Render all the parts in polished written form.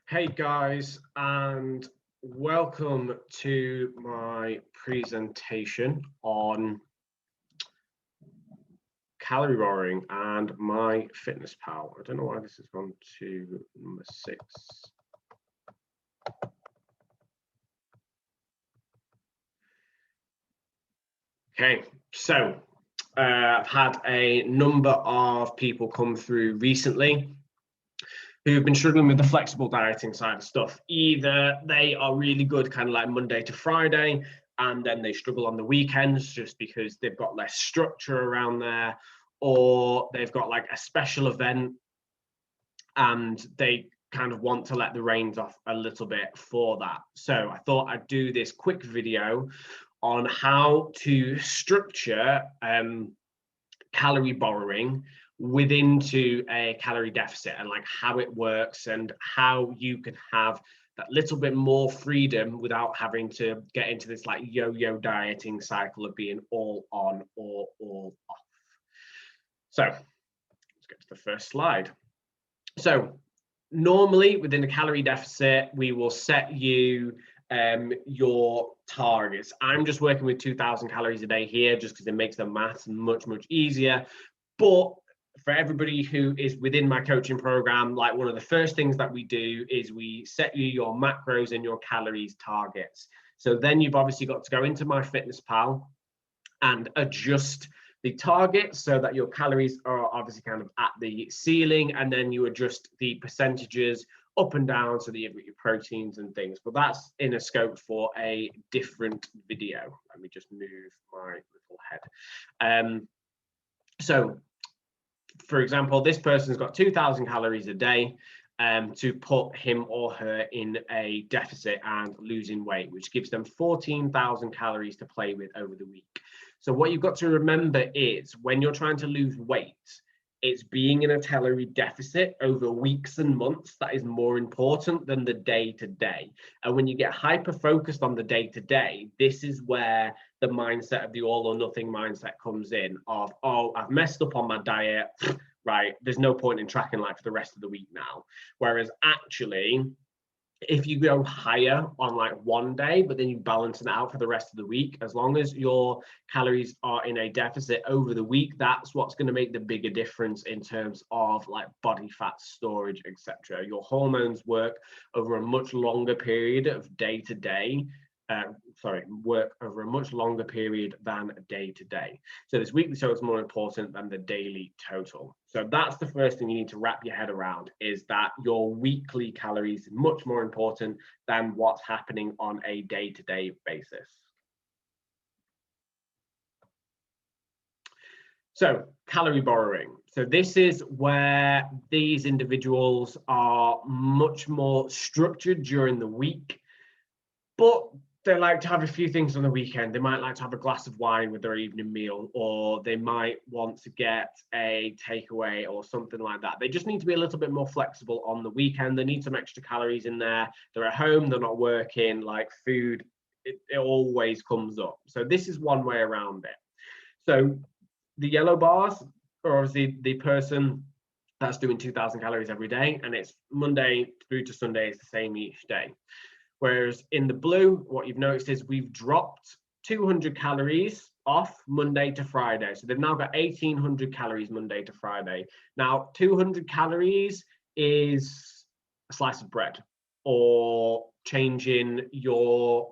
Hey guys, and welcome to my presentation on calorie borrowing and my fitness pal. I don't know why this has gone to number 6. Okay, so I've had a number of people come through recently who've been struggling with the flexible dieting side of stuff. Either they are really good kind of like Monday to Friday, and then they struggle on the weekends just because they've got less structure around there, or they've got like a special event and they kind of want to let the reins off a little bit for that. So I thought I'd do this quick video on how to structure calorie borrowing within a calorie deficit, and like how it works and how you can have that little bit more freedom without having to get into this like yo-yo dieting cycle of being all on or all off. So let's get to the first slide. So normally within a calorie deficit, we will set you your targets. I'm just working with 2,000 calories a day here just because it makes the maths much easier. But for everybody who is within my coaching program, like one of the first things that we do is we set you your macros and your calories targets. So then you've obviously got to go into my fitness pal and adjust the target so that your calories are obviously kind of at the ceiling, and then you adjust the percentages up and down so that you've got your proteins and things. But that's in a scope for a different video. Let me just move my little head. So for example, this person's got 2,000 calories a day to put him or her in a deficit and losing weight, which gives them 14,000 calories to play with over the week. So what you've got to remember is when you're trying to lose weight, it's being in a calorie deficit over weeks and months that is more important than the day-to-day. And when you get hyper-focused on the day-to-day, this is where the mindset of the all-or-nothing mindset comes in of, oh, I've messed up on my diet, right? There's no point in tracking like for the rest of the week now. Whereas actually, if you go higher on like one day, but then you balance it out for the rest of the week, as long as your calories are in a deficit over the week, that's what's going to make the bigger difference in terms of like body fat storage, etc. Your hormones work over a much longer period of day-to-day. Work over a much longer period than day to day. So this weekly total is more important than the daily total. So that's the first thing you need to wrap your head around, is that your weekly calories are much more important than what's happening on a day-to-day basis. So calorie borrowing. So this is where these individuals are much more structured during the week, but they like to have a few things on the weekend. They might like to have a glass of wine with their evening meal, or they might want to get a takeaway or something like that. They just need to be a little bit more flexible on the weekend. They need some extra calories in there. They're at home, they're not working, like food, it always comes up. So this is one way around it. So the yellow bars are obviously the person that's doing 2,000 calories every day, and it's Monday through to Sunday is the same each day. Whereas in the blue, what you've noticed is we've dropped 200 calories off Monday to Friday. So they've now got 1,800 calories Monday to Friday. Now, 200 calories is a slice of bread, or changing your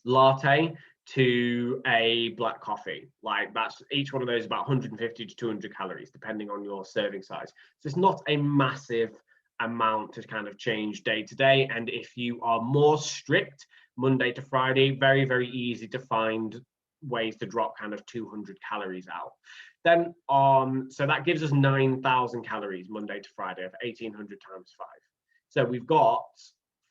latte to a black coffee. Like that's each one of those about 150 to 200 calories, depending on your serving size. So it's not a massive amount to kind of change day to day. And if you are more strict Monday to Friday, very easy to find ways to drop kind of 200 calories out. Then so that gives us 9,000 calories Monday to Friday of 1,800 times 5. So we've got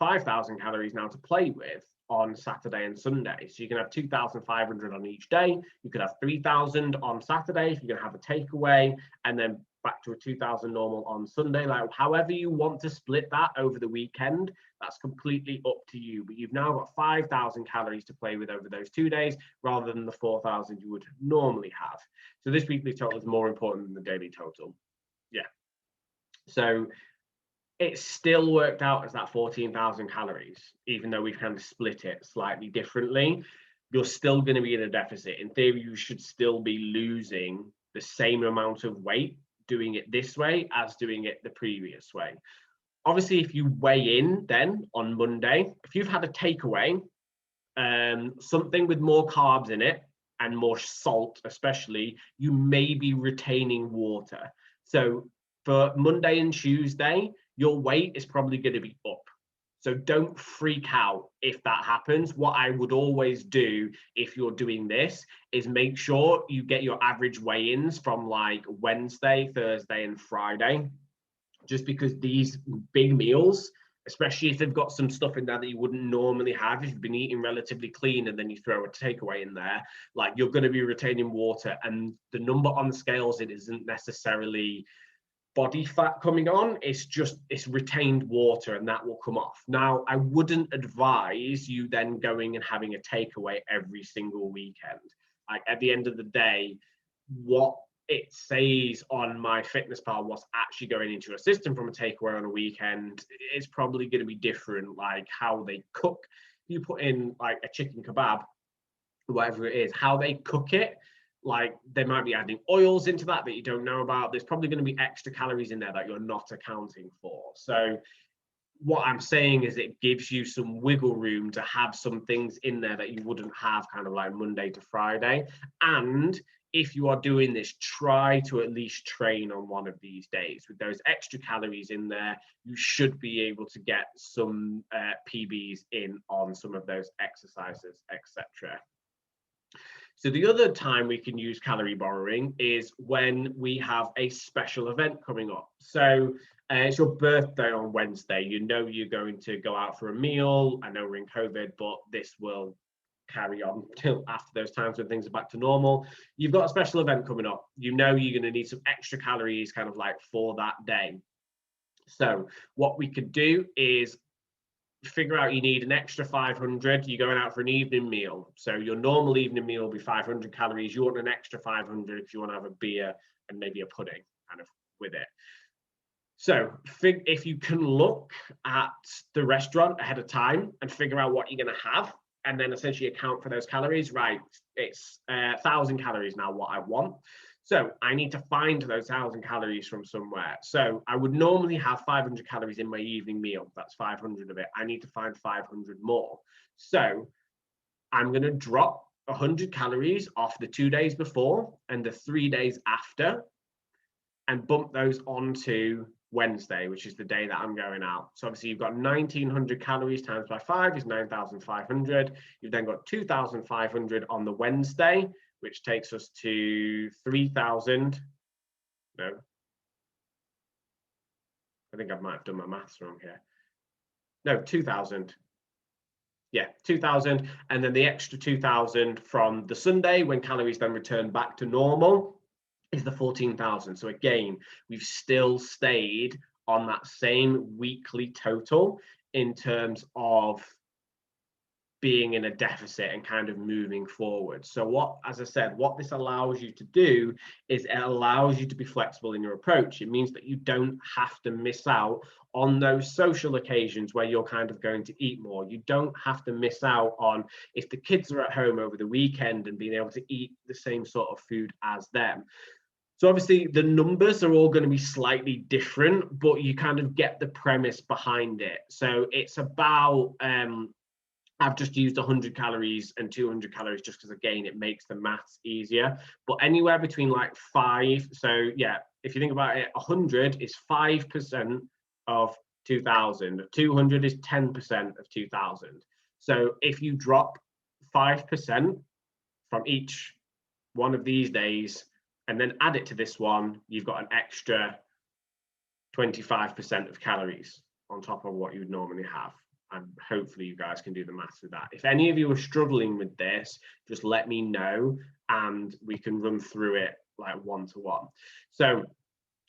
5,000 calories now to play with on Saturday and Sunday. So you can have 2,500 on each day. You could have 3,000 on Saturday if you're going to have a takeaway, and then back to a 2,000 normal on Sunday. Like however you want to split that over the weekend, that's completely up to you. But you've now got 5,000 calories to play with over those 2 days, rather than the 4,000 you would normally have. So this weekly total is more important than the daily total. Yeah. So It still worked out as that 14,000 calories, even though we've kind of split it slightly differently. You're still going to be in a deficit. In theory, you should still be losing the same amount of weight doing it this way as doing it the previous way. Obviously, if you weigh in then on Monday, if you've had a takeaway, something with more carbs in it and more salt, especially, you may be retaining water. So for Monday and Tuesday, your weight is probably going to be up. So don't freak out if that happens. What I would always do if you're doing this is make sure you get your average weigh-ins from like Wednesday, Thursday, and Friday, just because these big meals, especially if they've got some stuff in there that you wouldn't normally have if you've been eating relatively clean and then you throw a takeaway in there, like you're going to be retaining water, and the number on the scales, it isn't necessarily body fat coming on, it's retained water, and that will come off. Now, I wouldn't advise you then going and having a takeaway every single weekend. Like at the end of the day, what it says on my fitness pal, what's actually going into your system from a takeaway on a weekend is probably going to be different. Like how they cook, you put in like a chicken kebab, whatever it is, how they cook it, like they might be adding oils into that you don't know about. There's probably going to be extra calories in there that you're not accounting for. So what I'm saying is it gives you some wiggle room to have some things in there that you wouldn't have kind of like Monday to Friday. And if you are doing this, try to at least train on one of these days. With those extra calories in there, you should be able to get some PBs in on some of those exercises, etc. So the other time we can use calorie borrowing is when we have a special event coming up. So it's your birthday on Wednesday. You know you're going to go out for a meal. I know we're in COVID, but this will carry on till after those times when things are back to normal. You've got a special event coming up. You know you're going to need some extra calories kind of like for that day. So what we could do is figure out you need an extra 500. You're going out for an evening meal, so your normal evening meal will be 500 calories. You want an extra 500 if you want to have a beer and maybe a pudding kind of with it. So if you can look at the restaurant ahead of time and figure out what you're going to have, and then essentially account for those calories, right? It's 1,000 calories now what I want. So I need to find those 1,000 calories from somewhere. So I would normally have 500 calories in my evening meal. That's 500 of it. I need to find 500 more. So I'm going to drop 100 calories off the 2 days before and the 3 days after, and bump those onto Wednesday, which is the day that I'm going out. So obviously you've got 1,900 calories times by 5 is 9,500. You've then got 2,500 on the Wednesday, which takes us to 3,000. No, I think I might have done my maths wrong here. No, 2,000. Yeah, 2,000. And then the extra 2,000 from the Sunday when calories then return back to normal is the 14,000. So again, we've still stayed on that same weekly total in terms of being in a deficit and kind of moving forward. So what, as I said, what this allows you to do is it allows you to be flexible in your approach. It means that you don't have to miss out on those social occasions where you're kind of going to eat more. You don't have to miss out on if the kids are at home over the weekend and being able to eat the same sort of food as them. So obviously the numbers are all going to be slightly different, but you kind of get the premise behind it. So it's about I've just used 100 calories and 200 calories just because, again, it makes the maths easier. But anywhere between like 5. So, yeah, if you think about it, 100 is 5% of 2,000. 200 is 10% of 2,000. So if you drop 5% from each one of these days and then add it to this one, you've got an extra 25% of calories on top of what you would normally have. And hopefully you guys can do the maths with that. If any of you are struggling with this, just let me know and we can run through it like one-to-one. So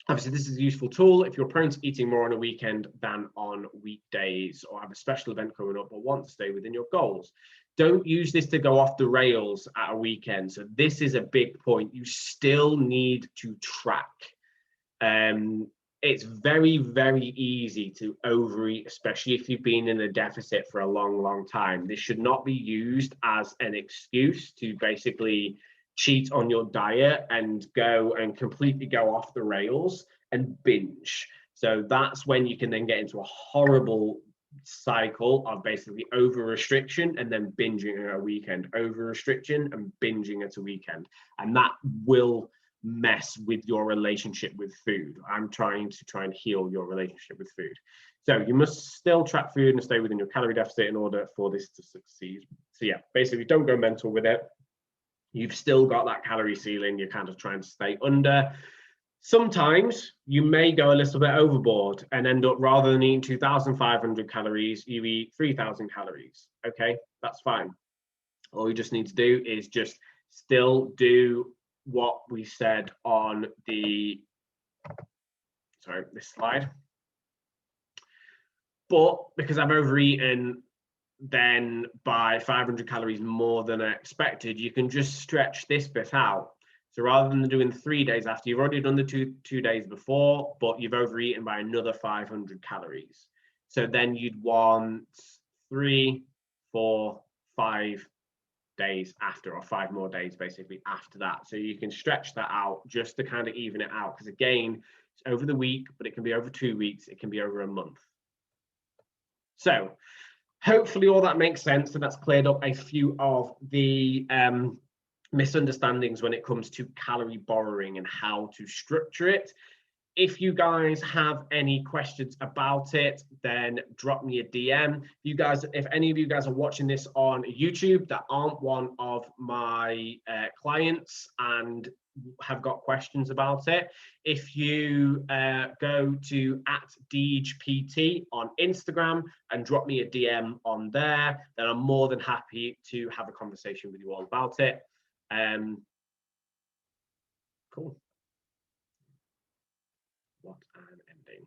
obviously this is a useful tool if you're prone to eating more on a weekend than on weekdays, or have a special event coming up or want to stay within your goals. Don't use this to go off the rails at a weekend. So this is a big point. You still need to track. it's very, very easy to overeat, especially if you've been in a deficit for a long, long time. This should not be used as an excuse to basically cheat on your diet and go and completely go off the rails and binge. So that's when you can then get into a horrible cycle of basically over restriction and then binging at a weekend, over restriction and binging at a weekend. And that will mess with your relationship with food. I'm trying and heal your relationship with food. So you must still track food and stay within your calorie deficit in order for this to succeed. So yeah, basically don't go mental with it. You've still got that calorie ceiling you're kind of trying to stay under. Sometimes you may go a little bit overboard and end up, rather than eating 2,500 calories, you eat 3,000 calories. Okay, that's fine. All you just need to do is just still do what we said on the, this slide. But because I've overeaten then by 500 calories more than I expected, you can just stretch this bit out. So rather than doing 3 days after, you've already done the two days before, but you've overeaten by another 500 calories. So then you'd want 3, 4, 5 days after, or 5 more days basically after that. So you can stretch that out just to kind of even it out, because again, it's over the week, but it can be over 2 weeks, it can be over a month. So hopefully all that makes sense, and that's cleared up a few of the misunderstandings when it comes to calorie borrowing and how to structure it. If you guys have any questions about it, then drop me a DM. If any of you guys are watching this on YouTube that aren't one of my clients and have got questions about it, if you go to @DeegePT on Instagram and drop me a DM on there, then I'm more than happy to have a conversation with you all about it. Cool. What an ending.